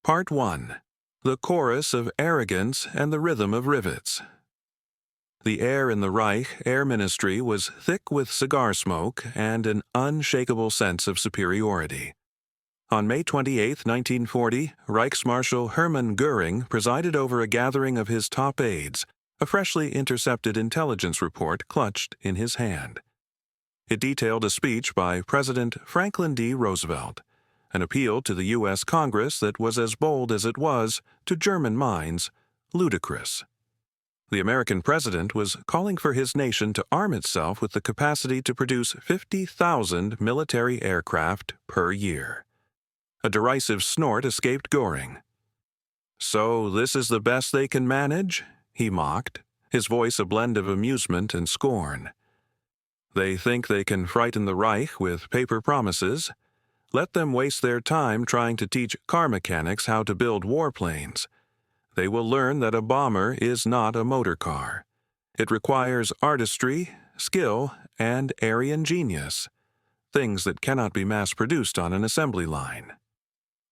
Part 1. The Chorus of Arrogance and the Rhythm of Rivets. The air in the Reich Air Ministry was thick with cigar smoke and an unshakable sense of superiority. On May 28, 1940, Reichsmarshal Hermann Goering presided over a gathering of his top aides, a freshly intercepted intelligence report clutched in his hand. It detailed a speech by President Franklin D. Roosevelt, an appeal to the U.S. Congress that was as bold as it was, to German minds, ludicrous. The American president was calling for his nation to arm itself with the capacity to produce 50,000 military aircraft per year. A derisive snort escaped Goering. "So this is the best they can manage?" he mocked, his voice a blend of amusement and scorn. "They think they can frighten the Reich with paper promises. Let them waste their time trying to teach car mechanics how to build warplanes. They will learn that a bomber is not a motor car. It requires artistry, skill, and Aryan genius, things that cannot be mass-produced on an assembly line."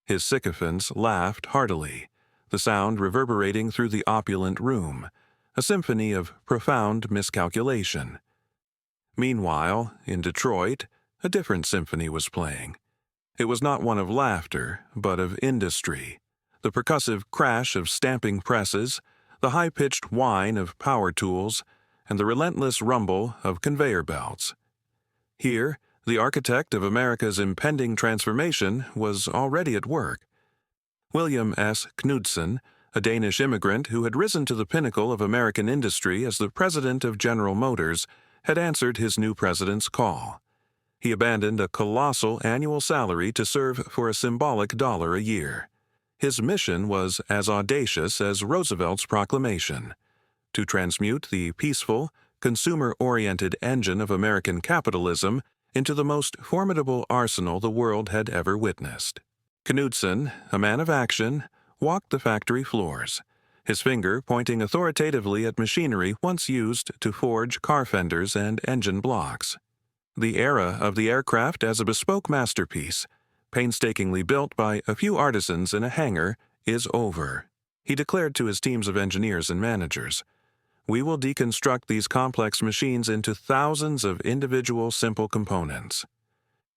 His sycophants laughed heartily, the sound reverberating through the opulent room, a symphony of profound miscalculation. Meanwhile, in Detroit, a different symphony was playing. It was not one of laughter, but of industry. The percussive crash of stamping presses, the high-pitched whine of power tools, and the relentless rumble of conveyor belts. Here, the architect of America's impending transformation was already at work. William S. Knudsen, a Danish immigrant who had risen to the pinnacle of American industry as the president of General Motors, had answered his new president's call. He abandoned a colossal annual salary to serve for a symbolic $1 a year. His mission was as audacious as Roosevelt's proclamation: to transmute the peaceful, consumer-oriented engine of American capitalism into the most formidable arsenal the world had ever witnessed. Knudsen, a man of action, walked the factory floors, his finger pointing authoritatively at machinery once used to forge car fenders and engine blocks. The era of the aircraft as a bespoke masterpiece, painstakingly built by a few artisans in a hangar, is over, he declared to his teams of engineers and managers. We will deconstruct these complex machines into thousands of individual simple components.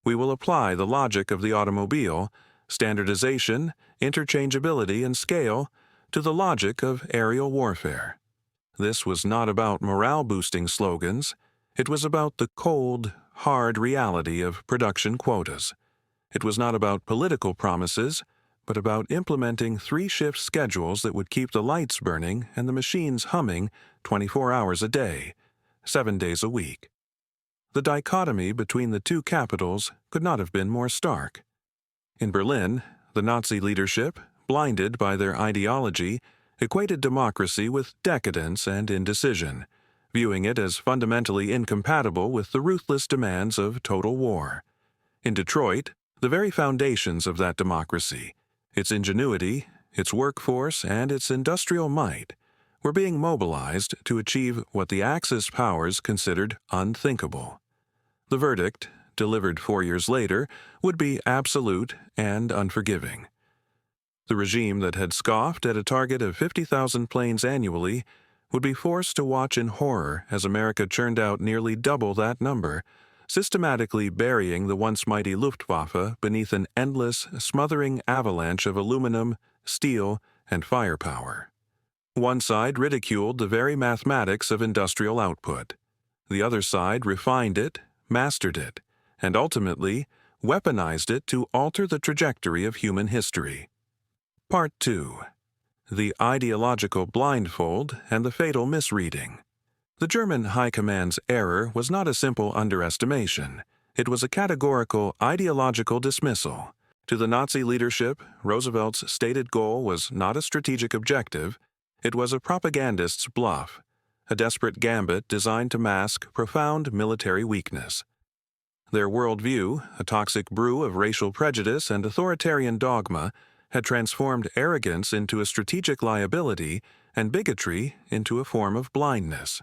We will apply the logic of the automobile, standardization, interchangeability, and scale, to the logic of aerial warfare. This was not about morale-boosting slogans. It was about the cold, hard reality of production quotas. It was not about political promises, but about implementing 3-shift schedules that would keep the lights burning and the machines humming 24 hours a day, 7 days a week. The dichotomy between the two capitals could not have been more stark. In Berlin, the Nazi leadership, blinded by their ideology, equated democracy with decadence and indecision, viewing it as fundamentally incompatible with the ruthless demands of total war. In Detroit, the very foundations of that democracy, its ingenuity, its workforce, and its industrial might, were being mobilized to achieve what the Axis powers considered unthinkable. The verdict, delivered 4 years later, would be absolute and unforgiving. The regime that had scoffed at a target of 50,000 planes annually would be forced to watch in horror as America churned out nearly double that number, systematically burying the once mighty Luftwaffe beneath an endless, smothering avalanche of aluminum, steel, and firepower. One side ridiculed the very mathematics of industrial output. The other side refined it, mastered it, and ultimately weaponized it to alter the trajectory of human history. Part 2. The Ideological Blindfold and the Fatal Misreading. The German High Command's error was not a simple underestimation. It was a categorical ideological dismissal. To the Nazi leadership, Roosevelt's stated goal was not a strategic objective. It was a propagandist's bluff, a desperate gambit designed to mask profound military weakness. Their worldview, a toxic brew of racial prejudice and authoritarian dogma, had transformed arrogance into a strategic liability and bigotry into a form of blindness.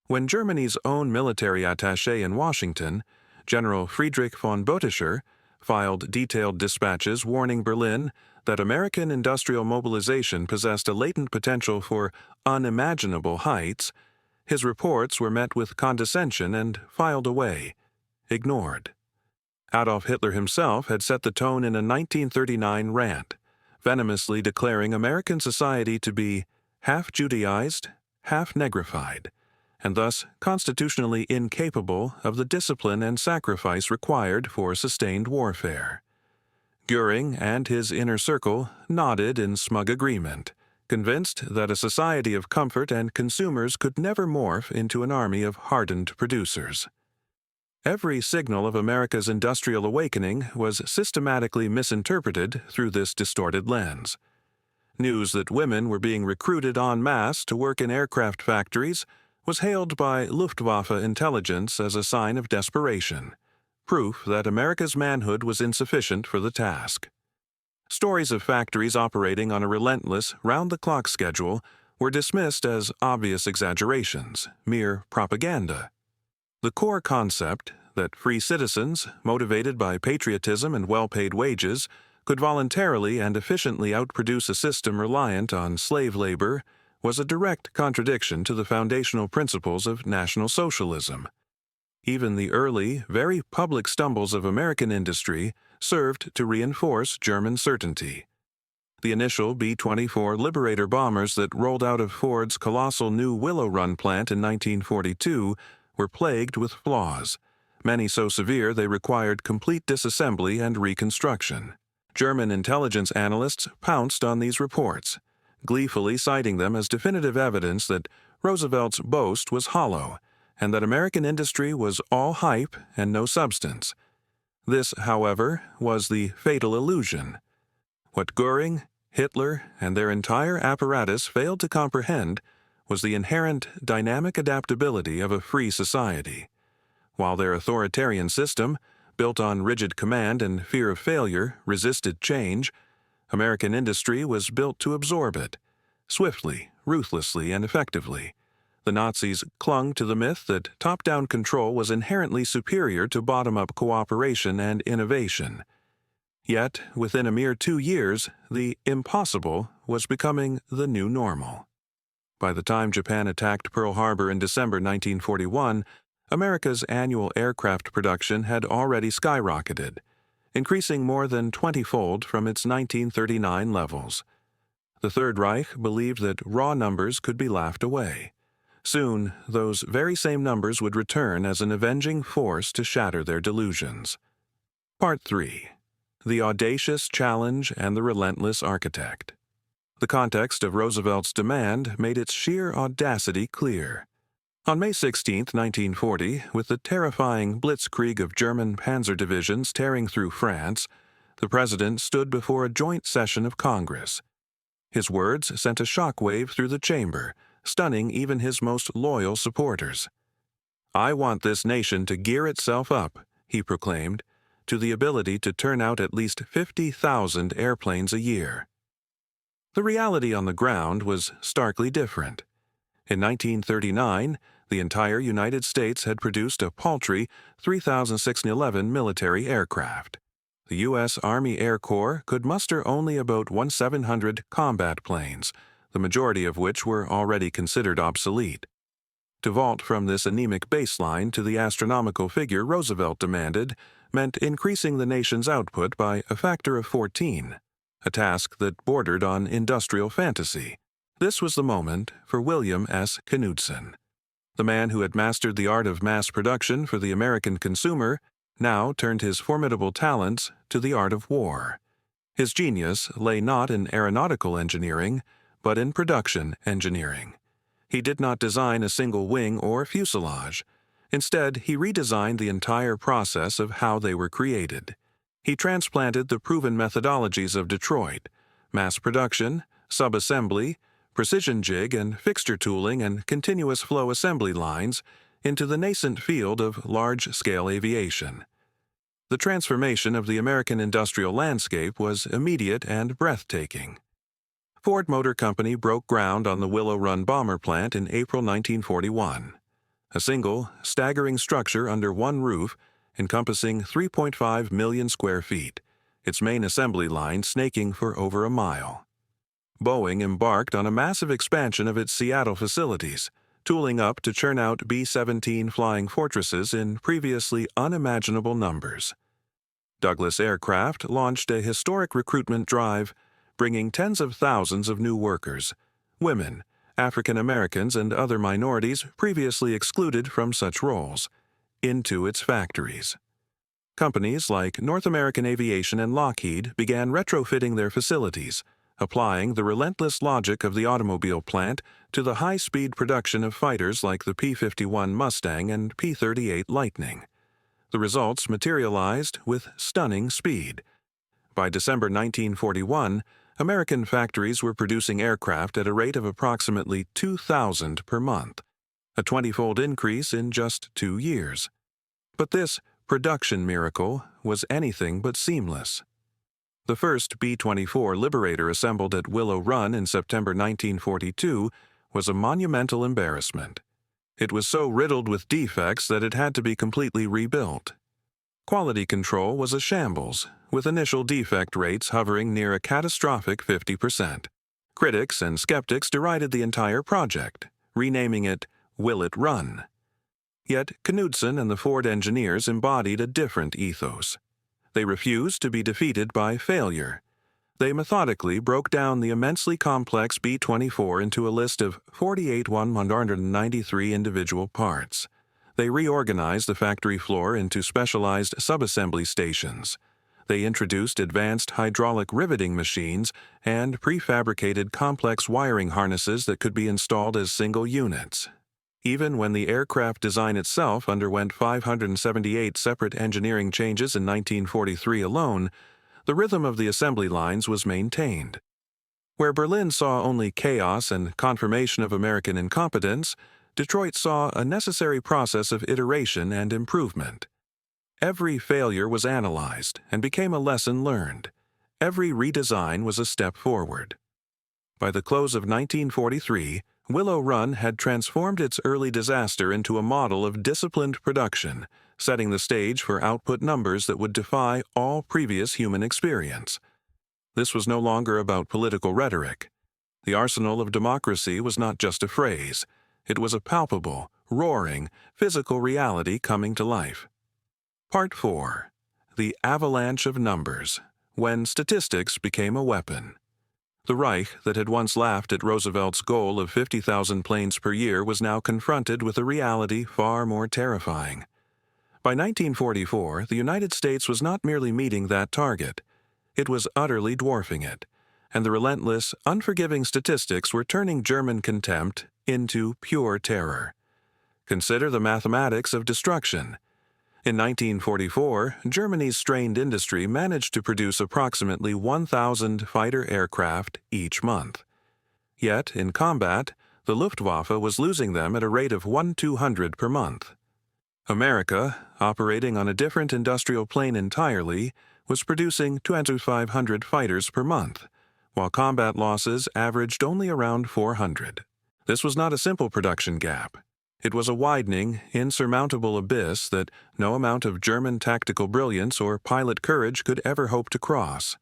When Germany's own military attaché in Washington, General Friedrich von Bottischer, filed detailed dispatches warning Berlin that American industrial mobilization possessed a latent potential for unimaginable heights, his reports were met with condescension and filed away, ignored. Adolf Hitler himself had set the tone in a 1939 rant, venomously declaring American society to be half Judaized, half negrified, and thus constitutionally incapable of the discipline and sacrifice required for sustained warfare. Goering and his inner circle nodded in smug agreement, convinced that a society of comfort and consumers could never morph into an army of hardened producers. Every signal of America's industrial awakening was systematically misinterpreted through this distorted lens. News that women were being recruited en masse to work in aircraft factories was hailed by Luftwaffe intelligence as a sign of desperation, proof that America's manhood was insufficient for the task. Stories of factories operating on a relentless, round-the-clock schedule were dismissed as obvious exaggerations, mere propaganda. The core concept that free citizens, motivated by patriotism and well-paid wages, could voluntarily and efficiently outproduce a system reliant on slave labor was a direct contradiction to the foundational principles of National Socialism. Even the early, very public stumbles of American industry served to reinforce German certainty. The initial B-24 Liberator bombers that rolled out of Ford's colossal new Willow Run plant in 1942 were plagued with flaws, many so severe they required complete disassembly and reconstruction. German intelligence analysts pounced on these reports, gleefully citing them as definitive evidence that Roosevelt's boast was hollow and that American industry was all hype and no substance. This, however, was the fatal illusion. What Goering, Hitler, and their entire apparatus failed to comprehend was the inherent dynamic adaptability of a free society. While their authoritarian system, built on rigid command and fear of failure, resisted change, American industry was built to absorb it, swiftly, ruthlessly, and effectively. The Nazis clung to the myth that top-down control was inherently superior to bottom-up cooperation and innovation. Yet, within a mere 2 years, the impossible was becoming the new normal. By the time Japan attacked Pearl Harbor in December 1941, America's annual aircraft production had already skyrocketed, increasing more than 20-fold from its 1939 levels. The Third Reich believed that raw numbers could be laughed away. Soon, those very same numbers would return as an avenging force to shatter their delusions. Part 3. The Audacious Challenge and the Relentless Architect. The context of Roosevelt's demand made its sheer audacity clear. On May 16, 1940, with the terrifying blitzkrieg of German panzer divisions tearing through France, the president stood before a joint session of Congress. His words sent a shockwave through the chamber, stunning even his most loyal supporters. "I want this nation to gear itself up," he proclaimed, "to the ability to turn out at least 50,000 airplanes a year." The reality on the ground was starkly different. In 1939, the entire United States had produced a paltry 3,611 military aircraft. The U.S. Army Air Corps could muster only about 1,700 combat planes, the majority of which were already considered obsolete. To vault from this anemic baseline to the astronomical figure Roosevelt demanded meant increasing the nation's output by a factor of 14, a task that bordered on industrial fantasy. This was the moment for William S. Knudsen. The man who had mastered the art of mass production for the American consumer now turned his formidable talents to the art of war. His genius lay not in aeronautical engineering, but in production engineering. He did not design a single wing or fuselage. Instead, he redesigned the entire process of how they were created. He transplanted the proven methodologies of Detroit, mass production, subassembly, precision jig and fixture tooling and continuous flow assembly lines into the nascent field of large-scale aviation. The transformation of the American industrial landscape was immediate and breathtaking. Ford Motor Company broke ground on the Willow Run bomber plant in April 1941. A single, staggering structure under one roof, encompassing 3.5 million square feet, its main assembly line snaking for over a mile. Boeing embarked on a massive expansion of its Seattle facilities, tooling up to churn out B-17 Flying Fortresses in previously unimaginable numbers. Douglas Aircraft launched a historic recruitment drive, bringing tens of thousands of new workers, women, African Americans, and other minorities previously excluded from such roles, into its factories. Companies like North American Aviation and Lockheed began retrofitting their facilities, applying the relentless logic of the automobile plant to the high-speed production of fighters like the P-51 Mustang and P-38 Lightning. The results materialized with stunning speed. By December 1941, American factories were producing aircraft at a rate of approximately 2,000 per month, a 20-fold increase in just 2 years. But this production miracle was anything but seamless. The first B-24 Liberator assembled at Willow Run in September 1942 was a monumental embarrassment. It was so riddled with defects that it had to be completely rebuilt. Quality control was a shambles, with initial defect rates hovering near a catastrophic 50%. Critics and skeptics derided the entire project, renaming it Will It Run? Yet Knudsen and the Ford engineers embodied a different ethos. They refused to be defeated by failure. They methodically broke down the immensely complex B-24 into a list of 48,193 individual parts. They reorganized the factory floor into specialized subassembly stations. They introduced advanced hydraulic riveting machines and prefabricated complex wiring harnesses that could be installed as single units. Even when the aircraft design itself underwent 578 separate engineering changes in 1943 alone, the rhythm of the assembly lines was maintained. Where Berlin saw only chaos and confirmation of American incompetence, Detroit saw a necessary process of iteration and improvement. Every failure was analyzed and became a lesson learned. Every redesign was a step forward. By the close of 1943, Willow Run had transformed its early disaster into a model of disciplined production, setting the stage for output numbers that would defy all previous human experience. This was no longer about political rhetoric. The arsenal of democracy was not just a phrase. It was a palpable, roaring, physical reality coming to life. Part 4. The Avalanche of Numbers, when statistics became a weapon. The Reich that had once laughed at Roosevelt's goal of 50,000 planes per year was now confronted with a reality far more terrifying. By 1944, the United States was not merely meeting that target. It was utterly dwarfing it, and the relentless, unforgiving statistics were turning German contempt into pure terror. Consider the mathematics of destruction. In 1944, Germany's strained industry managed to produce approximately 1,000 fighter aircraft each month. Yet, in combat, the Luftwaffe was losing them at a rate of 1/200 per month. America, operating on a different industrial plane entirely, was producing 2,500 fighters per month, while combat losses averaged only around 400. This was not a simple production gap. It was a widening, insurmountable abyss that no amount of German tactical brilliance or pilot courage could ever hope to cross.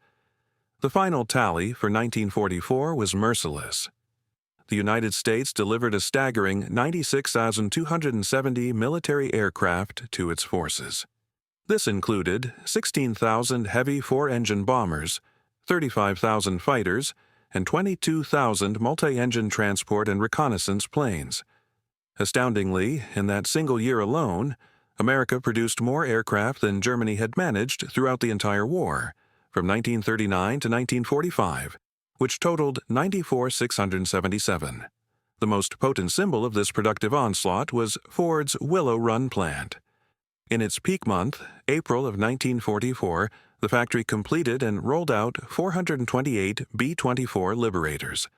The final tally for 1944 was merciless. The United States delivered a staggering 96,270 military aircraft to its forces. This included 16,000 heavy four-engine bombers, 35,000 fighters, and 22,000 multi-engine transport and reconnaissance planes. Astoundingly, in that single year alone, America produced more aircraft than Germany had managed throughout the entire war, from 1939 to 1945, which totaled 94,677. The most potent symbol of this productive onslaught was Ford's Willow Run plant. In its peak month, April of 1944, the factory completed and rolled out 428 B-24 Liberators.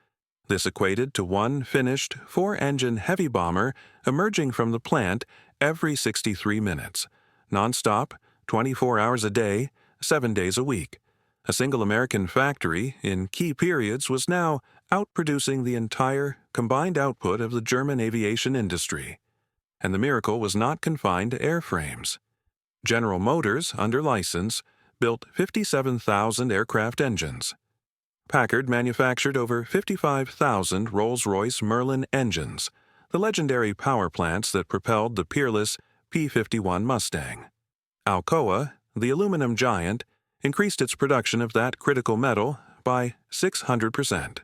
This equated to one finished, four-engine heavy bomber emerging from the plant every 63 minutes, nonstop, 24 hours a day, 7 days a week. A single American factory, in key periods, was now outproducing the entire combined output of the German aviation industry. And the miracle was not confined to airframes. General Motors, under license, built 57,000 aircraft engines. Packard manufactured over 55,000 Rolls-Royce Merlin engines, the legendary power plants that propelled the peerless P-51 Mustang. Alcoa, the aluminum giant, increased its production of that critical metal by 600%.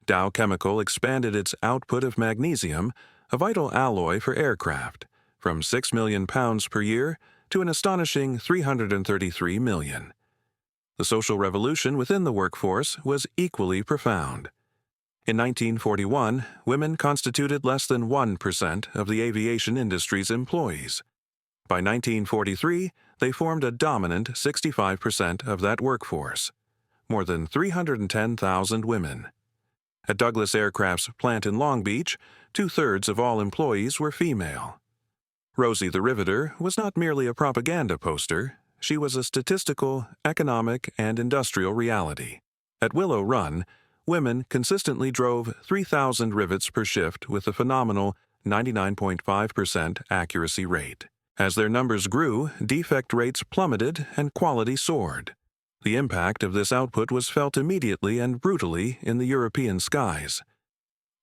Dow Chemical expanded its output of magnesium, a vital alloy for aircraft, from 6 million pounds per year to an astonishing 333 million. The social revolution within the workforce was equally profound. In 1941, women constituted less than 1% of the aviation industry's employees. By 1943, they formed a dominant 65% of that workforce, more than 310,000 women. At Douglas Aircraft's plant in Long Beach, 2/3 of all employees were female. Rosie the Riveter was not merely a propaganda poster, she was a statistical, economic, and industrial reality. At Willow Run, women consistently drove 3,000 rivets per shift with a phenomenal 99.5% accuracy rate. As their numbers grew, defect rates plummeted and quality soared. The impact of this output was felt immediately and brutally in the European skies.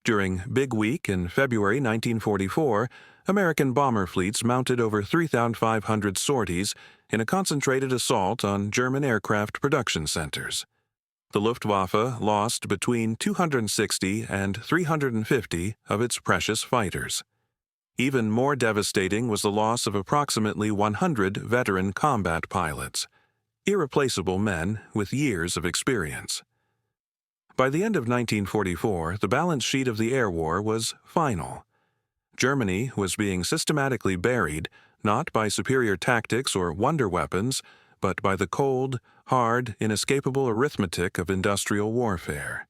During Big Week in February 1944, American bomber fleets mounted over 3,500 sorties in a concentrated assault on German aircraft production centers. The Luftwaffe lost between 260 and 350 of its precious fighters. Even more devastating was the loss of approximately 100 veteran combat pilots, irreplaceable men with years of experience. By the end of 1944, the balance sheet of the air war was final. Germany was being systematically buried, not by superior tactics or wonder weapons, but by the cold, hard, inescapable arithmetic of industrial warfare.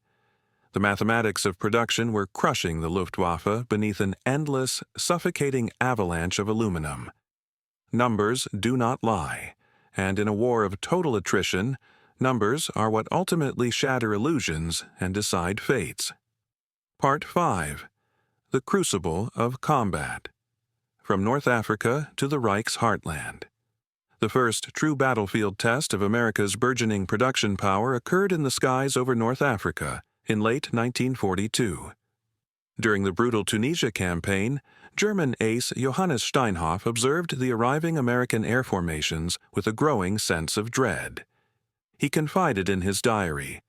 The mathematics of production were crushing the Luftwaffe beneath an endless, suffocating avalanche of aluminum. Numbers do not lie, and in a war of total attrition, numbers are what ultimately shatter illusions and decide fates. Part 5. The Crucible of Combat. From North Africa to the Reich's heartland. The first true battlefield test of America's burgeoning production power occurred in the skies over North Africa in late 1942. During the brutal Tunisia campaign, German ace Johannes Steinhoff observed the arriving American air formations with a growing sense of dread. He confided in his diary,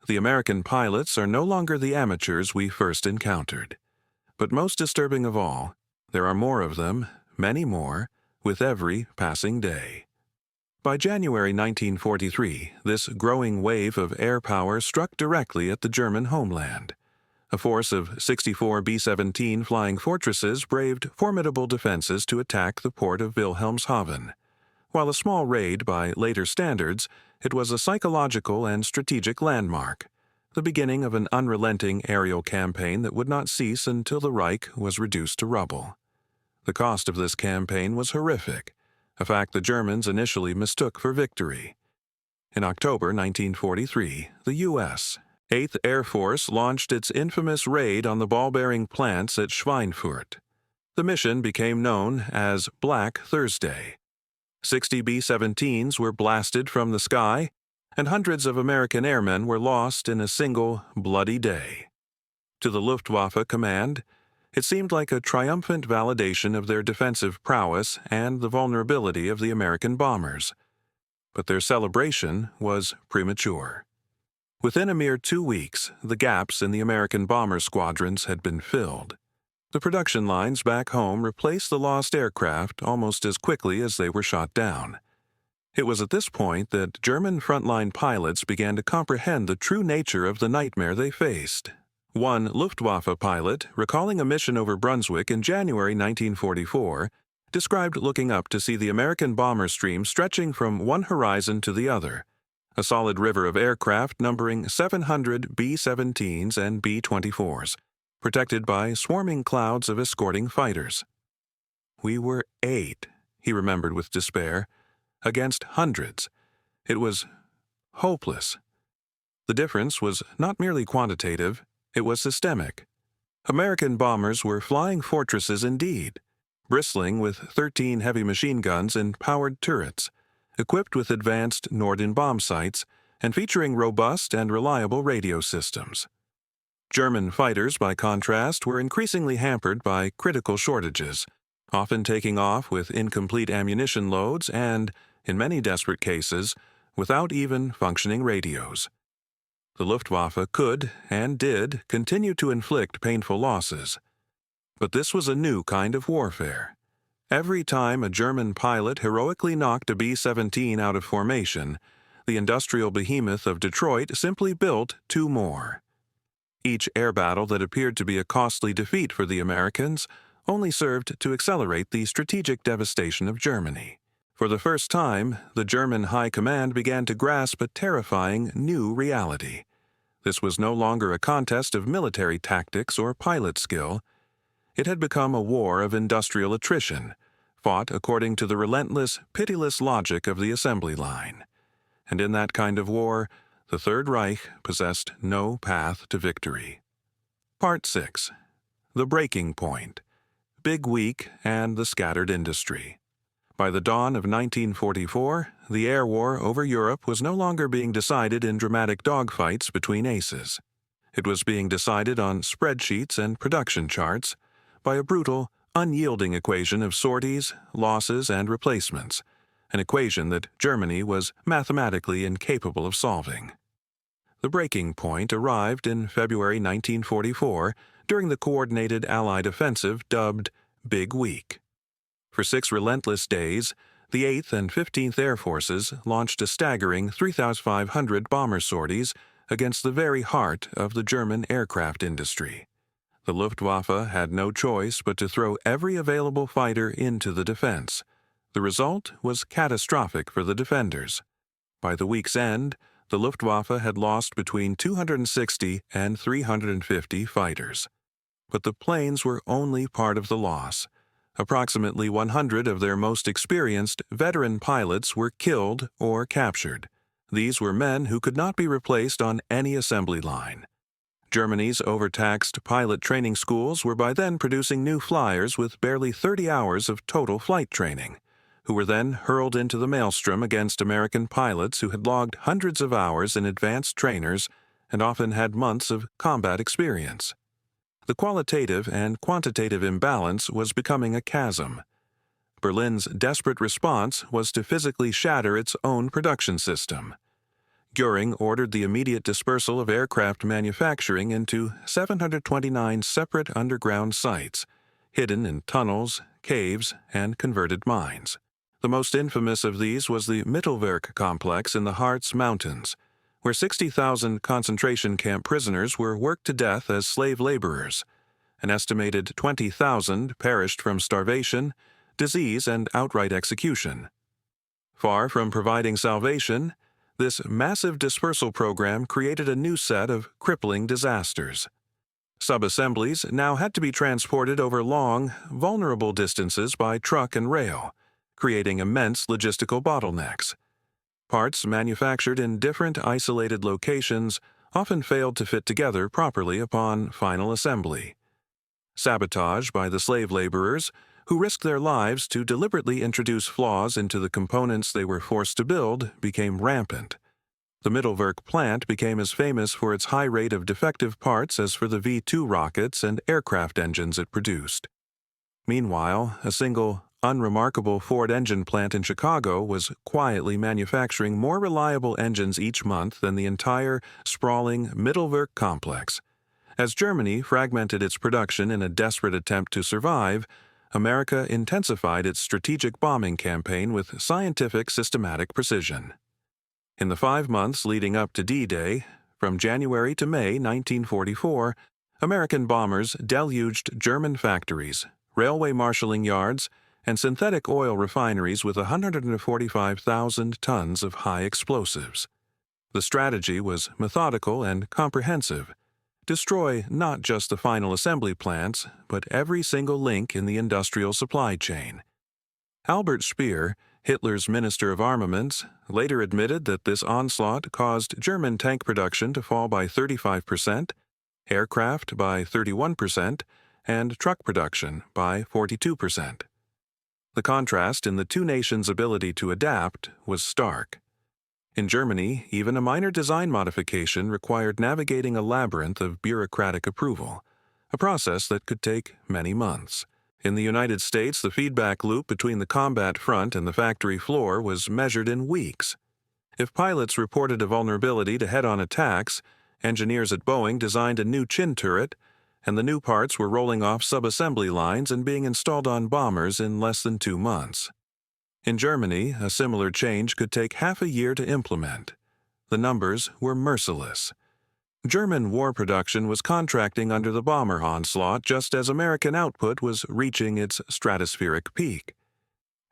"The American pilots are no longer the amateurs we first encountered. But most disturbing of all, there are more of them, many more, with every passing day." By January 1943, this growing wave of air power struck directly at the German homeland. A force of 64 B-17 Flying Fortresses braved formidable defenses to attack the port of Wilhelmshaven. While a small raid by later standards, it was a psychological and strategic landmark, the beginning of an unrelenting aerial campaign that would not cease until the Reich was reduced to rubble. The cost of this campaign was horrific, a fact the Germans initially mistook for victory. In October 1943, the U.S. 8th Air Force launched its infamous raid on the ball-bearing plants at Schweinfurt. The mission became known as Black Thursday. 60 B-17s were blasted from the sky, and hundreds of American airmen were lost in a single bloody day. To the Luftwaffe command, it seemed like a triumphant validation of their defensive prowess and the vulnerability of the American bombers. But their celebration was premature. Within a mere 2 weeks, the gaps in the American bomber squadrons had been filled. The production lines back home replaced the lost aircraft almost as quickly as they were shot down. It was at this point that German frontline pilots began to comprehend the true nature of the nightmare they faced. One Luftwaffe pilot, recalling a mission over Brunswick in January 1944, described looking up to see the American bomber stream stretching from one horizon to the other, a solid river of aircraft numbering 700 B-17s and B-24s, protected by swarming clouds of escorting fighters. "We were 8, he remembered with despair, against hundreds. It was hopeless. The difference was not merely quantitative, it was systemic. American bombers were flying fortresses indeed, bristling with 13 heavy machine guns and powered turrets, equipped with advanced Norden bomb sights, and featuring robust and reliable radio systems. German fighters, by contrast, were increasingly hampered by critical shortages, often taking off with incomplete ammunition loads and, in many desperate cases, without even functioning radios. The Luftwaffe could, and did, continue to inflict painful losses. But this was a new kind of warfare. Every time a German pilot heroically knocked a B-17 out of formation, the industrial behemoth of Detroit simply built 2 more. Each air battle that appeared to be a costly defeat for the Americans only served to accelerate the strategic devastation of Germany. For the first time, the German High Command began to grasp a terrifying new reality. This was no longer a contest of military tactics or pilot skill. It had become a war of industrial attrition, fought according to the relentless, pitiless logic of the assembly line. And in that kind of war, the Third Reich possessed no path to victory. Part 6. The Breaking Point. Big Week and the Scattered Industry. By the dawn of 1944, the air war over Europe was no longer being decided in dramatic dogfights between aces. It was being decided on spreadsheets and production charts by a brutal, unyielding equation of sorties, losses, and replacements, an equation that Germany was mathematically incapable of solving. The breaking point arrived in February 1944 during the coordinated Allied offensive dubbed Big Week. For 6 relentless days, the 8th and 15th Air Forces launched a staggering 3,500 bomber sorties against the very heart of the German aircraft industry. The Luftwaffe had no choice but to throw every available fighter into the defense. The result was catastrophic for the defenders. By the week's end, the Luftwaffe had lost between 260 and 350 fighters. But the planes were only part of the loss. Approximately 100 of their most experienced veteran pilots were killed or captured. These were men who could not be replaced on any assembly line. Germany's overtaxed pilot training schools were by then producing new flyers with barely 30 hours of total flight training, who were then hurled into the maelstrom against American pilots who had logged hundreds of hours in advanced trainers and often had months of combat experience. The qualitative and quantitative imbalance was becoming a chasm. Berlin's desperate response was to physically shatter its own production system. Goering ordered the immediate dispersal of aircraft manufacturing into 729 separate underground sites, hidden in tunnels, caves, and converted mines. The most infamous of these was the Mittelwerk complex in the Harz Mountains, where 60,000 concentration camp prisoners were worked to death as slave laborers. An estimated 20,000 perished from starvation, disease, and outright execution. Far from providing salvation, this massive dispersal program created a new set of crippling disasters. Subassemblies now had to be transported over long, vulnerable distances by truck and rail, creating immense logistical bottlenecks. Parts manufactured in different isolated locations often failed to fit together properly upon final assembly. Sabotage by the slave laborers, who risked their lives to deliberately introduce flaws into the components they were forced to build, became rampant. The Mittelwerk plant became as famous for its high rate of defective parts as for the V-2 rockets and aircraft engines it produced. Meanwhile, a single, unremarkable Ford engine plant in Chicago was quietly manufacturing more reliable engines each month than the entire, sprawling Mittelwerk complex. As Germany fragmented its production in a desperate attempt to survive, America intensified its strategic bombing campaign with scientific, systematic precision. In the 5 months leading up to D-Day, from January to May 1944, American bombers deluged German factories, railway marshalling yards, and synthetic oil refineries with 145,000 tons of high explosives. The strategy was methodical and comprehensive. Destroy not just the final assembly plants, but every single link in the industrial supply chain. Albert Speer, Hitler's Minister of Armaments, later admitted that this onslaught caused German tank production to fall by 35%, aircraft by 31%, and truck production by 42%. The contrast in the two nations' ability to adapt was stark. In Germany, even a minor design modification required navigating a labyrinth of bureaucratic approval, a process that could take many months. In the United States, the feedback loop between the combat front and the factory floor was measured in weeks. If pilots reported a vulnerability to head-on attacks, engineers at Boeing designed a new chin turret, and the new parts were rolling off subassembly lines and being installed on bombers in less than 2 months. In Germany, a similar change could take half a year to implement. The numbers were merciless. German war production was contracting under the bomber onslaught just as American output was reaching its stratospheric peak.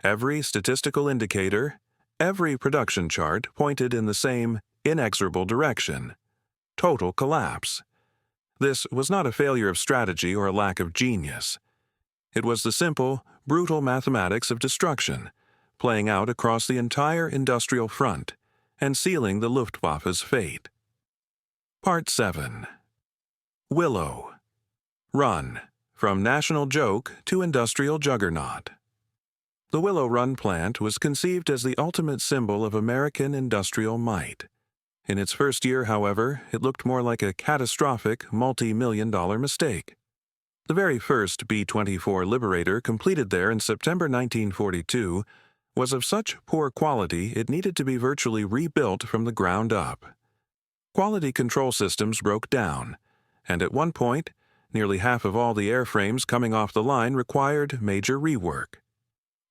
Every statistical indicator, every production chart pointed in the same inexorable direction: total collapse. This was not a failure of strategy or a lack of genius. It was the simple, brutal mathematics of destruction, playing out across the entire industrial front and sealing the Luftwaffe's fate. Part 7. Willow Run, from national joke to industrial juggernaut. The Willow Run plant was conceived as the ultimate symbol of American industrial might. In its first year, however, it looked more like a catastrophic, multi-million-dollar mistake. The very first B-24 Liberator, completed there in September 1942, was of such poor quality it needed to be virtually rebuilt from the ground up. Quality control systems broke down, and at one point, nearly half of all the airframes coming off the line required major rework.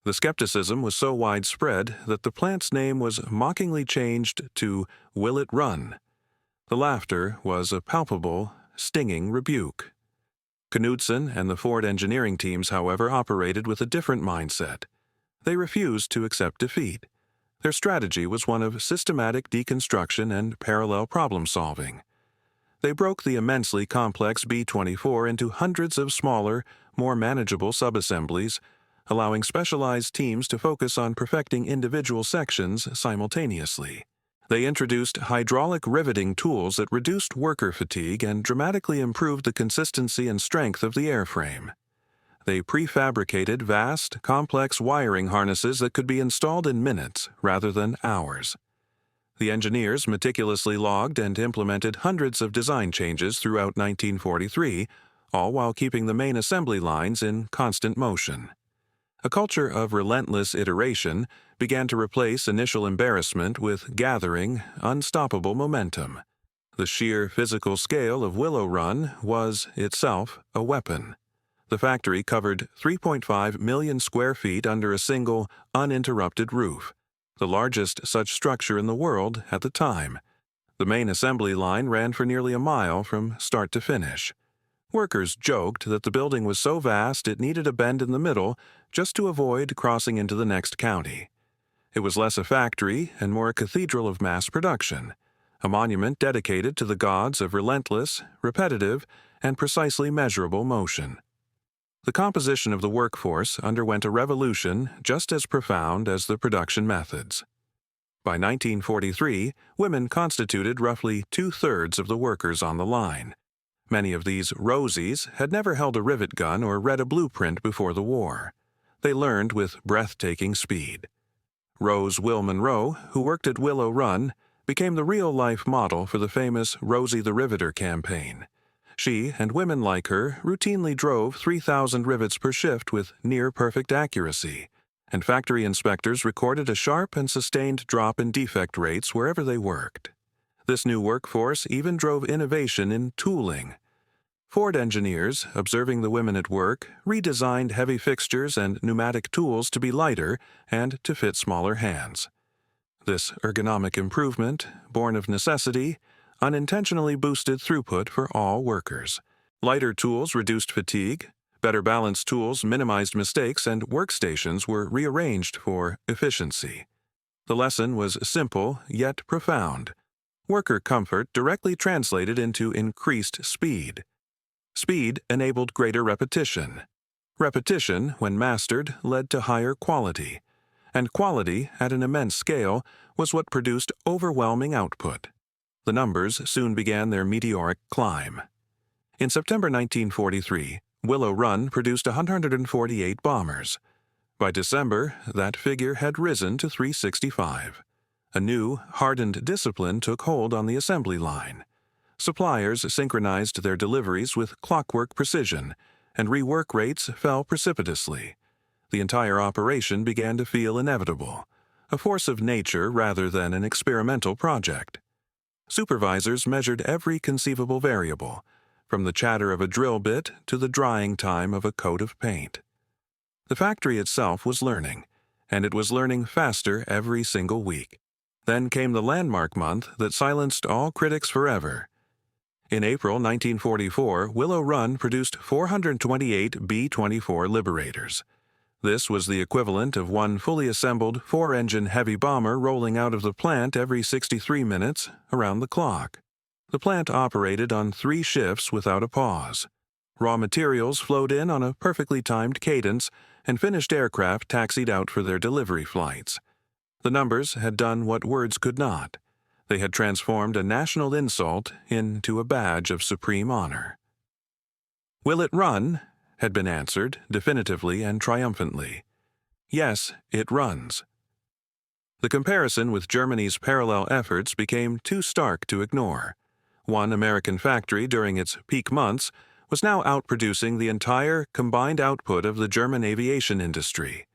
The skepticism was so widespread that the plant's name was mockingly changed to Will It Run. The laughter was a palpable, stinging rebuke. Knudsen and the Ford engineering teams, however, operated with a different mindset. They refused to accept defeat. Their strategy was one of systematic deconstruction and parallel problem-solving. They broke the immensely complex B-24 into hundreds of smaller, more manageable subassemblies, allowing specialized teams to focus on perfecting individual sections simultaneously. They introduced hydraulic riveting tools that reduced worker fatigue and dramatically improved the consistency and strength of the airframe. They prefabricated vast, complex wiring harnesses that could be installed in minutes rather than hours. The engineers meticulously logged and implemented hundreds of design changes throughout 1943, all while keeping the main assembly lines in constant motion. A culture of relentless iteration began to replace initial embarrassment with gathering, unstoppable momentum. The sheer physical scale of Willow Run was, itself, a weapon. The factory covered 3.5 million square feet under a single, uninterrupted roof, the largest such structure in the world at the time. The main assembly line ran for nearly a mile from start to finish. Workers joked that the building was so vast it needed a bend in the middle just to avoid crossing into the next county. It was less a factory and more a cathedral of mass production, a monument dedicated to the gods of relentless, repetitive, and precisely measurable motion. The composition of the workforce underwent a revolution just as profound as the production methods. By 1943, women constituted roughly 2/3 of the workers on the line. Many of these Rosies had never held a rivet gun or read a blueprint before the war. They learned with breathtaking speed. Rose Will Monroe, who worked at Willow Run, became the real-life model for the famous Rosie the Riveter campaign. She and women like her routinely drove 3,000 rivets per shift with near-perfect accuracy, and factory inspectors recorded a sharp and sustained drop in defect rates wherever they worked. This new workforce even drove innovation in tooling. Ford engineers, observing the women at work, redesigned heavy fixtures and pneumatic tools to be lighter and to fit smaller hands. This ergonomic improvement, born of necessity, unintentionally boosted throughput for all workers. Lighter tools reduced fatigue, better balanced tools minimized mistakes, and workstations were rearranged for efficiency. The lesson was simple yet profound. Worker comfort directly translated into increased speed. Speed enabled greater repetition. Repetition, when mastered, led to higher quality. And quality, at an immense scale, was what produced overwhelming output. The numbers soon began their meteoric climb. In September 1943, Willow Run produced 148 bombers. By December, that figure had risen to 365. A new, hardened discipline took hold on the assembly line. Suppliers synchronized their deliveries with clockwork precision, and rework rates fell precipitously. The entire operation began to feel inevitable, a force of nature rather than an experimental project. Supervisors measured every conceivable variable, from the chatter of a drill bit to the drying time of a coat of paint. The factory itself was learning, and it was learning faster every single week. Then came the landmark month that silenced all critics forever. In April 1944, Willow Run produced 428 B-24 Liberators. This was the equivalent of one fully assembled four-engine heavy bomber rolling out of the plant every 63 minutes, around the clock. The plant operated on 3 shifts without a pause. Raw materials flowed in on a perfectly timed cadence, and finished aircraft taxied out for their delivery flights. The numbers had done what words could not. They had transformed a national insult into a badge of supreme honor. "Will it run?" had been answered definitively and triumphantly. Yes, it runs. The comparison with Germany's parallel efforts became too stark to ignore. One American factory during its peak months was now outproducing the entire combined output of the German aviation industry.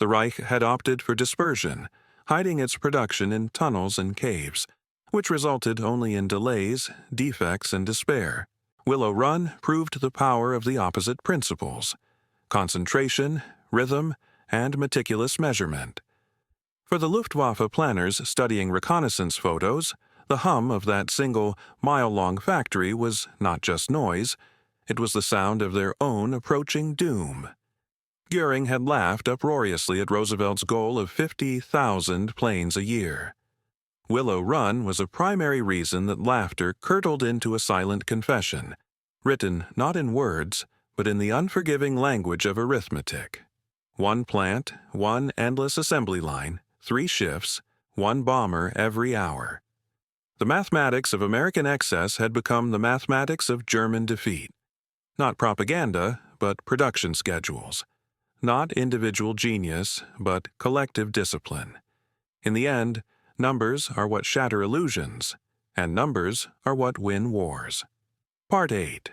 The Reich had opted for dispersion, hiding its production in tunnels and caves, which resulted only in delays, defects, and despair. Willow Run proved the power of the opposite principles: concentration, rhythm, and meticulous measurement. For the Luftwaffe planners studying reconnaissance photos, the hum of that single, mile-long factory was not just noise, it was the sound of their own approaching doom. Goering had laughed uproariously at Roosevelt's goal of 50,000 planes a year. Willow Run was a primary reason that laughter curdled into a silent confession, written not in words, but in the unforgiving language of arithmetic. 1 plant, 1 endless assembly line, 3 shifts, 1 bomber every hour. The mathematics of American excess had become the mathematics of German defeat. Not propaganda, but production schedules. Not individual genius, but collective discipline. In the end, numbers are what shatter illusions, and numbers are what win wars. Part 8.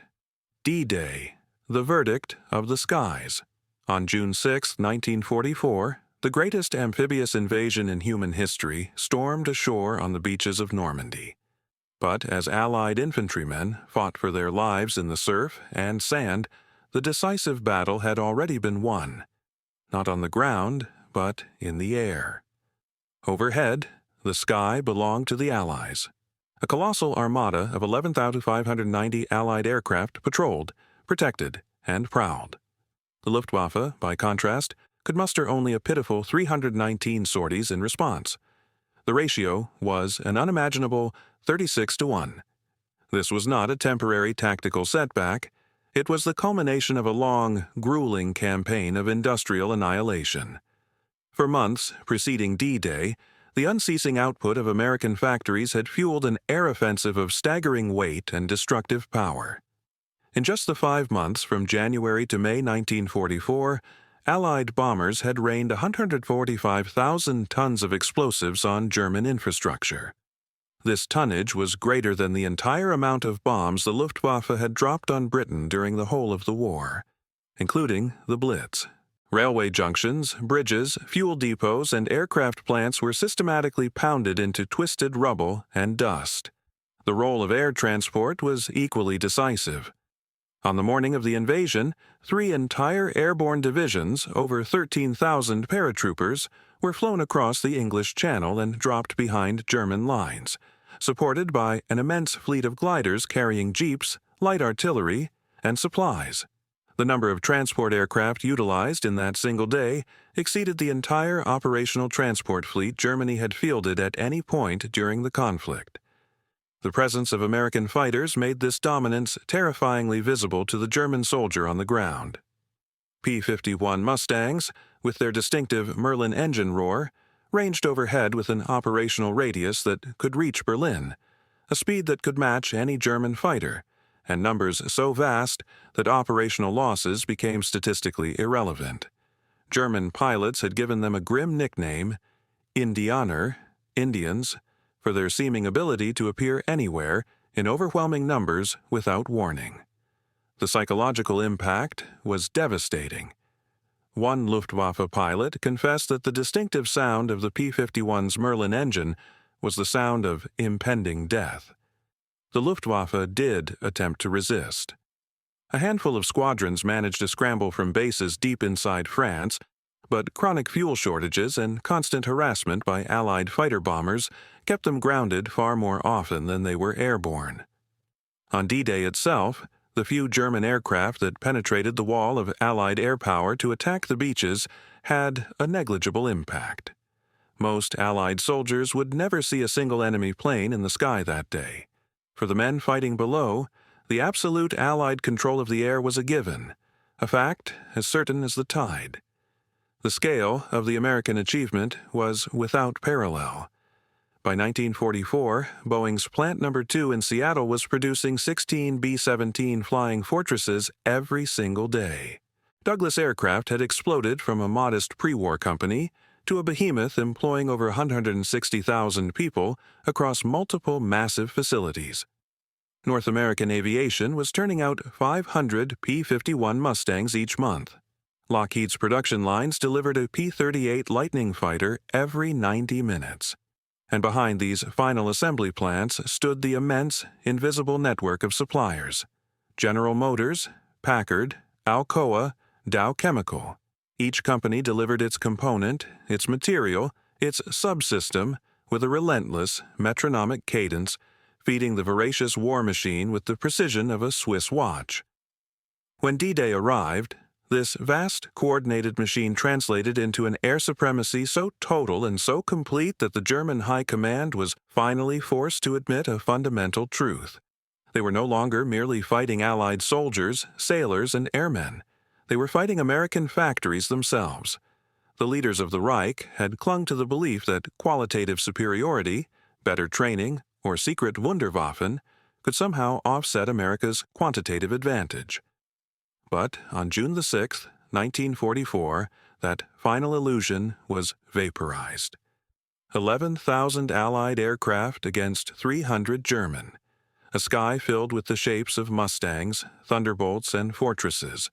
D-Day, the verdict of the skies. On June 6, 1944, the greatest amphibious invasion in human history stormed ashore on the beaches of Normandy. But as Allied infantrymen fought for their lives in the surf and sand, the decisive battle had already been won, not on the ground, but in the air. Overhead, the sky belonged to the Allies. A colossal armada of 11,590 Allied aircraft patrolled, protected, and prowled. The Luftwaffe, by contrast, could muster only a pitiful 319 sorties in response. The ratio was an unimaginable 36-1. This was not a temporary tactical setback. It was the culmination of a long, grueling campaign of industrial annihilation. For months preceding D-Day, the unceasing output of American factories had fueled an air offensive of staggering weight and destructive power. In just the 5 months from January to May 1944, Allied bombers had rained 145,000 tons of explosives on German infrastructure. This tonnage was greater than the entire amount of bombs the Luftwaffe had dropped on Britain during the whole of the war, including the Blitz. Railway junctions, bridges, fuel depots, and aircraft plants were systematically pounded into twisted rubble and dust. The role of air transport was equally decisive. On the morning of the invasion, 3 entire airborne divisions, over 13,000 paratroopers, were flown across the English Channel and dropped behind German lines, supported by an immense fleet of gliders carrying jeeps, light artillery, and supplies. The number of transport aircraft utilized in that single day exceeded the entire operational transport fleet Germany had fielded at any point during the conflict. The presence of American fighters made this dominance terrifyingly visible to the German soldier on the ground. P-51 Mustangs, with their distinctive Merlin engine roar, ranged overhead with an operational radius that could reach Berlin, a speed that could match any German fighter, and numbers so vast that operational losses became statistically irrelevant. German pilots had given them a grim nickname, Indianer, Indians, for their seeming ability to appear anywhere in overwhelming numbers without warning. The psychological impact was devastating. One Luftwaffe pilot confessed that the distinctive sound of the P-51's Merlin engine was the sound of impending death. The Luftwaffe did attempt to resist. A handful of squadrons managed to scramble from bases deep inside France, but chronic fuel shortages and constant harassment by Allied fighter bombers kept them grounded far more often than they were airborne. On D-Day itself, the few German aircraft that penetrated the wall of Allied air power to attack the beaches had a negligible impact. Most Allied soldiers would never see a single enemy plane in the sky that day. For the men fighting below, the absolute Allied control of the air was a given, a fact as certain as the tide. The scale of the American achievement was without parallel. By 1944, Boeing's Plant No. 2 in Seattle was producing 16 B-17 Flying Fortresses every single day. Douglas aircraft had exploded from a modest pre-war company to a behemoth employing over 160,000 people across multiple massive facilities. North American aviation was turning out 500 P-51 Mustangs each month. Lockheed's production lines delivered a P-38 Lightning fighter every 90 minutes. And behind these final assembly plants stood the immense, invisible network of suppliers: General Motors, Packard, Alcoa, Dow Chemical. Each company delivered its component, its material, its subsystem with a relentless, metronomic cadence, feeding the voracious war machine with the precision of a Swiss watch. When D-Day arrived, this vast, coordinated machine translated into an air supremacy so total and so complete that the German High Command was finally forced to admit a fundamental truth. They were no longer merely fighting Allied soldiers, sailors, and airmen. They were fighting American factories themselves. The leaders of the Reich had clung to the belief that qualitative superiority, better training, or secret Wunderwaffen could somehow offset America's quantitative advantage. But on June 6, 1944, that final illusion was vaporized. 11,000 Allied aircraft against 300 German. A sky filled with the shapes of Mustangs, Thunderbolts, and Fortresses,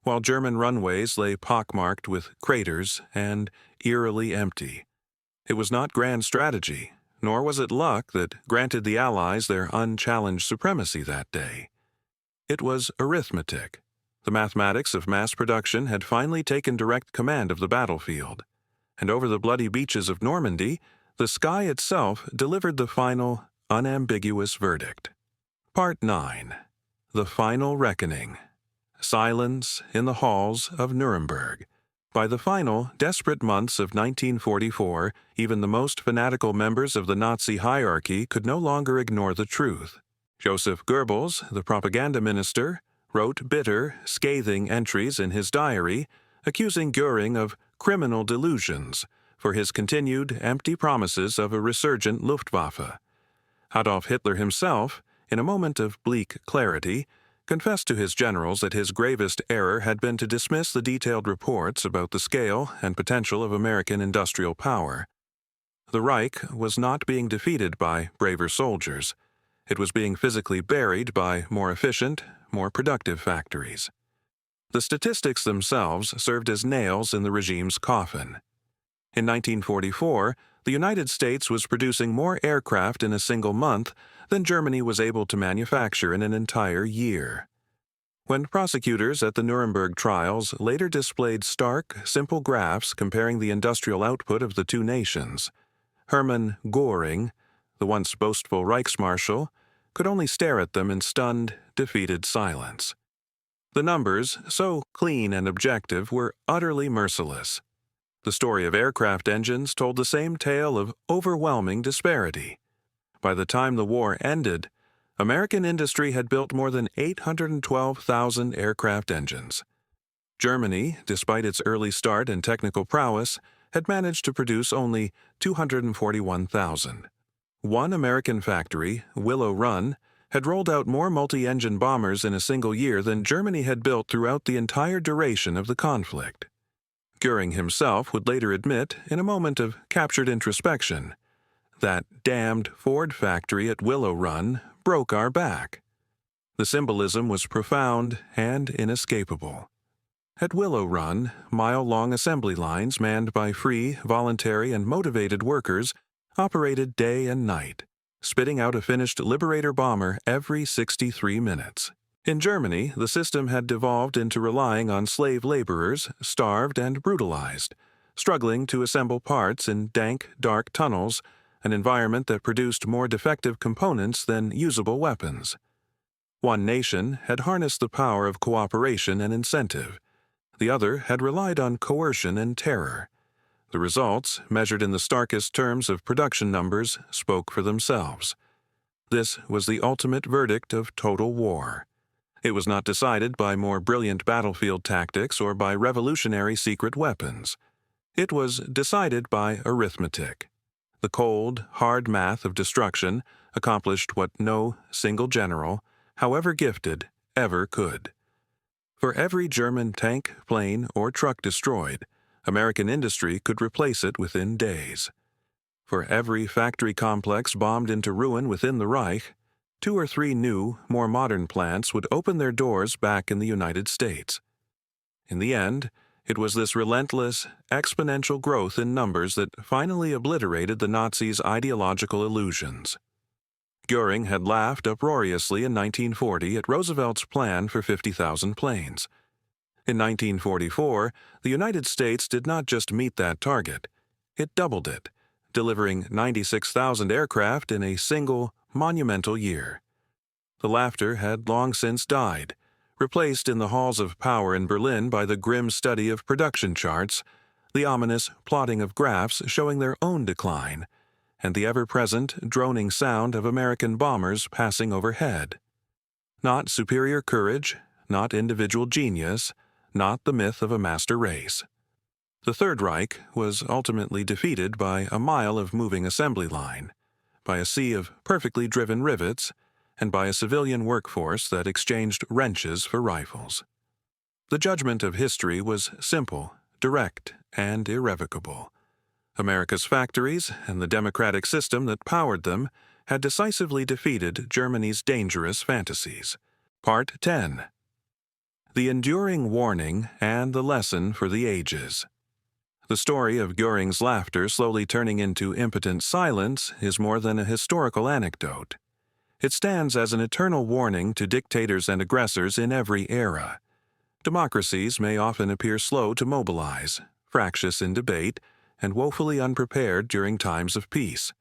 while German runways lay pockmarked with craters and eerily empty. It was not grand strategy, nor was it luck that granted the Allies their unchallenged supremacy that day. It was arithmetic. The mathematics of mass production had finally taken direct command of the battlefield, and over the bloody beaches of Normandy, the sky itself delivered the final, unambiguous verdict. Part 9. The Final Reckoning. Silence in the halls of Nuremberg. By the final, desperate months of 1944, even the most fanatical members of the Nazi hierarchy could no longer ignore the truth. Joseph Goebbels, the propaganda minister, wrote bitter, scathing entries in his diary, accusing Goering of criminal delusions for his continued empty promises of a resurgent Luftwaffe. Adolf Hitler himself, in a moment of bleak clarity, confessed to his generals that his gravest error had been to dismiss the detailed reports about the scale and potential of American industrial power. The Reich was not being defeated by braver soldiers. It was being physically buried by more efficient, more productive factories. The statistics themselves served as nails in the regime's coffin. In 1944, the United States was producing more aircraft in a single month than Germany was able to manufacture in an entire year. When prosecutors at the Nuremberg trials later displayed stark, simple graphs comparing the industrial output of the two nations, Hermann Goering, the once boastful Reichsmarschall, could only stare at them in stunned, defeated silence. The numbers, so clean and objective, were utterly merciless. The story of aircraft engines told the same tale of overwhelming disparity. By the time the war ended, American industry had built more than 812,000 aircraft engines. Germany, despite its early start and technical prowess, had managed to produce only 241,000. One American factory, Willow Run, had rolled out more multi-engine bombers in a single year than Germany had built throughout the entire duration of the conflict. Goering himself would later admit, in a moment of captured introspection, "That damned Ford factory at Willow Run broke our back." The symbolism was profound and inescapable. At Willow Run, mile-long assembly lines manned by free, voluntary, and motivated workers operated day and night, spitting out a finished Liberator bomber every 63 minutes. In Germany, the system had devolved into relying on slave laborers, starved and brutalized, struggling to assemble parts in dank, dark tunnels, an environment that produced more defective components than usable weapons. One nation had harnessed the power of cooperation and incentive. The other had relied on coercion and terror. The results, measured in the starkest terms of production numbers, spoke for themselves. This was the ultimate verdict of total war. It was not decided by more brilliant battlefield tactics or by revolutionary secret weapons. It was decided by arithmetic. The cold, hard math of destruction accomplished what no single general, however gifted, ever could. For every German tank, plane, or truck destroyed, American industry could replace it within days. For every factory complex bombed into ruin within the Reich, 2 or 3 new, more modern plants would open their doors back in the United States. In the end, it was this relentless, exponential growth in numbers that finally obliterated the Nazis' ideological illusions. Goering had laughed uproariously in 1940 at Roosevelt's plan for 50,000 planes. In 1944, the United States did not just meet that target, it doubled it, delivering 96,000 aircraft in a single, monumental year. The laughter had long since died, replaced in the halls of power in Berlin by the grim study of production charts, the ominous plotting of graphs showing their own decline, and the ever-present droning sound of American bombers passing overhead. Not superior courage, not individual genius, not the myth of a master race. The Third Reich was ultimately defeated by a mile of moving assembly line, by a sea of perfectly driven rivets, and by a civilian workforce that exchanged wrenches for rifles. The judgment of history was simple, direct, and irrevocable. America's factories and the democratic system that powered them had decisively defeated Germany's dangerous fantasies. Part 10. The Enduring Warning and the Lesson for the Ages. The story of Goering's laughter slowly turning into impotent silence is more than a historical anecdote. It stands as an eternal warning to dictators and aggressors in every era. Democracies may often appear slow to mobilize, fractious in debate, and woefully unprepared during times of peace.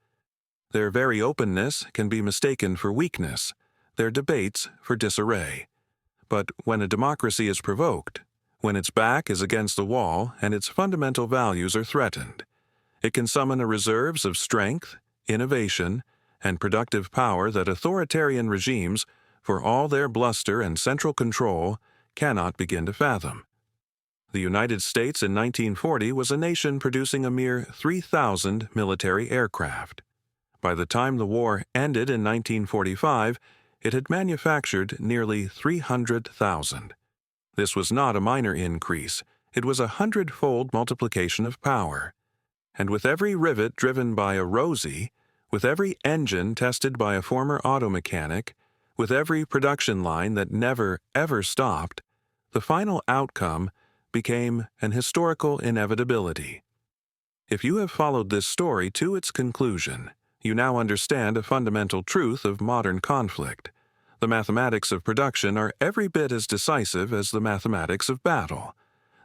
Their very openness can be mistaken for weakness, their debates for disarray. But when a democracy is provoked, when its back is against the wall and its fundamental values are threatened, it can summon a reserves of strength, innovation, and productive power that authoritarian regimes, for all their bluster and central control, cannot begin to fathom. The United States in 1940 was a nation producing a mere 3,000 military aircraft. By the time the war ended in 1945, it had manufactured nearly 300,000. This was not a minor increase, it was a 100-fold multiplication of power. And with every rivet driven by a Rosie, with every engine tested by a former auto mechanic, with every production line that never, ever stopped, the final outcome became an historical inevitability. If you have followed this story to its conclusion, you now understand a fundamental truth of modern conflict. The mathematics of production are every bit as decisive as the mathematics of battle.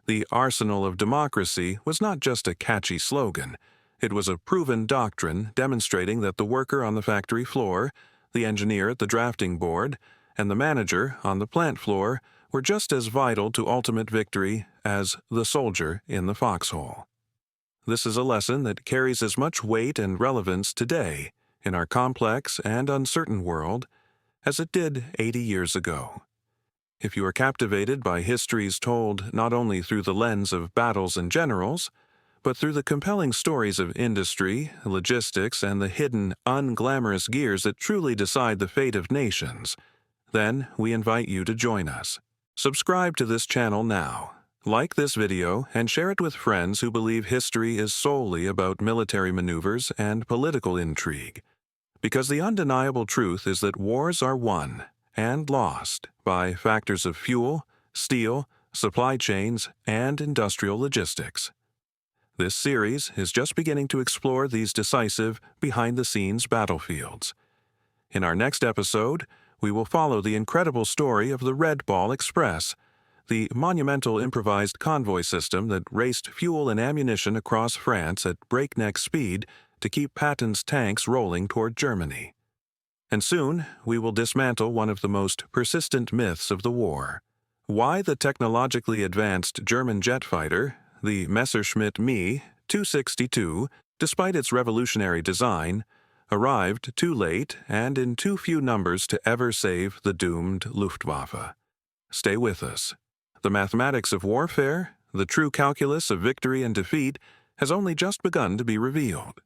The arsenal of democracy was not just a catchy slogan. It was a proven doctrine demonstrating that the worker on the factory floor, the engineer at the drafting board, and the manager on the plant floor were just as vital to ultimate victory as the soldier in the foxhole. This is a lesson that carries as much weight and relevance today in our complex and uncertain world as it did 80 years ago. If you are captivated by histories told not only through the lens of battles and generals, but through the compelling stories of industry, logistics, and the hidden, unglamorous gears that truly decide the fate of nations, then we invite you to join us. Subscribe to this channel now. Like this video and share it with friends who believe history is solely about military maneuvers and political intrigue. Because the undeniable truth is that wars are won and lost by factors of fuel, steel, supply chains, and industrial logistics. This series is just beginning to explore these decisive, behind-the-scenes battlefields. In our next episode, we will follow the incredible story of the Red Ball Express, the monumental improvised convoy system that raced fuel and ammunition across France at breakneck speed to keep Patton's tanks rolling toward Germany. And soon, we will dismantle one of the most persistent myths of the war: why the technologically advanced German jet fighter, the Messerschmitt Me 262, despite its revolutionary design, arrived too late and in too few numbers to ever save the doomed Luftwaffe. Stay with us. The mathematics of warfare, the true calculus of victory and defeat, has only just begun to be revealed.